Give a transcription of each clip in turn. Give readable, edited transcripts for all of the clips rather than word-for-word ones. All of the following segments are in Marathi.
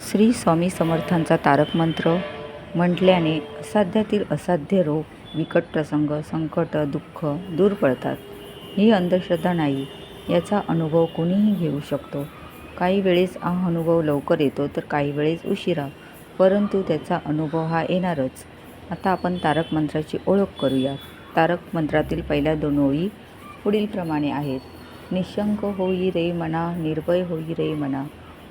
श्री स्वामी समर्थांचा तारक मंत्र म्हटल्याने असाध्यातील असाध्य रोग, बिकट प्रसंग, संकट, दुःख दूर पळतात. ही अंधश्रद्धा नाही, याचा अनुभव कोणीही घेऊ शकतो. काही वेळेस हा अनुभव लवकर येतो तर काही वेळेस उशिरा, परंतु त्याचा अनुभव हा येणारच. आता आपण तारक मंत्राची ओळख करूया. तारक मंत्रातील पहिल्या 2 ओळी पुढीलप्रमाणे आहेत. निशंक होई रे मना, निर्भय होई रे मना,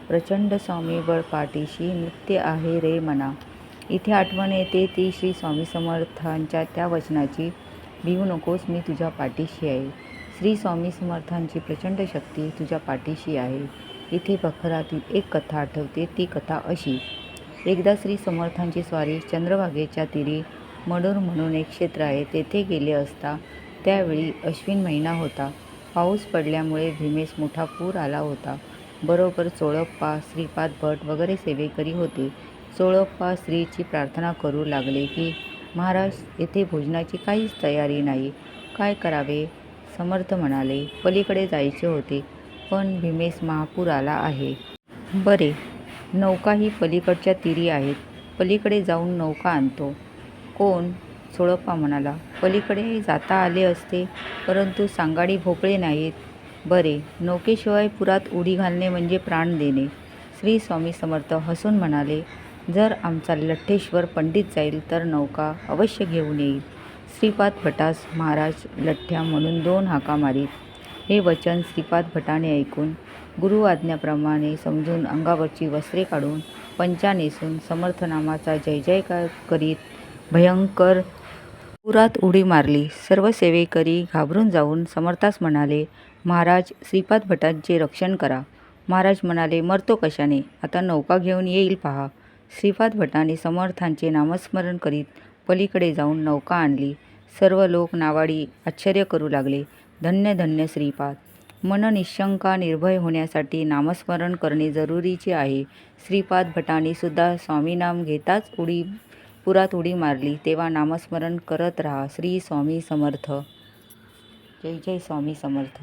प्रचंड स्वामीबळ पाठीशी नित्य आहे रे मना. इथे आठवण येते ती श्री स्वामी समर्थांच्या त्या वचनाची, भिवू नकोस मी तुझ्या पाठीशी आहे. श्री स्वामी समर्थांची प्रचंड शक्ती तुझ्या पाठीशी आहे. इथे बखरातील एक कथा आठवते. ती कथा अशी: एकदा श्री समर्थांची स्वारी चंद्रभागेच्या तीरी मडूर म्हणून एक क्षेत्र आहे तेथे गेले असता त्यावेळी अश्विन महिना होता. पाऊस पडल्यामुळे भीमेस मोठा पूर आला होता. बरोबर चोळप्पा, श्रीपाद भट वगैरे सेवेकरी होते. चोळप्पा श्रीची प्रार्थना करू लागले की, महाराज, येथे भोजनाची काहीच तयारी नाही, काय करावे? समर्थ म्हणाले, पलीकडे जायचे होते, पण भीमेस महापूर आला आहे. बरे, नौका ही पलीकडच्या तीरी आहेत, पलीकडे जाऊन नौका आणतो. कोण? चोळप्पा म्हणाला, पलीकडे जाता आले असते, परंतु सांगाडी भोपळे नाहीत. बरे, नौकेशिवाय पुरात उडी घालणे म्हणजे प्राण देणे. श्री स्वामी समर्थ हसून म्हणाले, जर आमचा लठ्ठेश्वर पंडित जाईल तर नौका अवश्य घेऊन येईल. श्रीपाद भटास महाराज लठ्ठ्या म्हणून 2 हाका मारीत. हे वचन श्रीपाद भटाने ऐकून गुरु आज्ञाप्रमाणे समजून अंगावरची वस्त्रे काढून पंचा नेसून समर्थनामाचा जय जयकार करीत भयंकर पुरात उडी मारली. सर्व सेवेकरी घाबरून जाऊन समर्थास म्हणाले, महाराज, श्रीपाद भटांचे रक्षण करा. महाराज म्हणाले, मरतो कशाने? आता नौका घेऊन येईल पहा. श्रीपाद भटाने समर्थांचे नामस्मरण करीत पलीकडे जाऊन नौका आणली. सर्व लोक नावाडी आश्चर्य करू लागले. धन्य धन्य श्रीपाद. मन निशंका निर्भय होण्यासाठी नामस्मरण करणे जरुरीचे आहे. श्रीपाद भटांनी सुद्धा स्वामीनाम घेताच पुरात उडी मारली. तेव्हा नामस्मरण करत राहा. श्री स्वामी समर्थ. जय जय स्वामी समर्थ.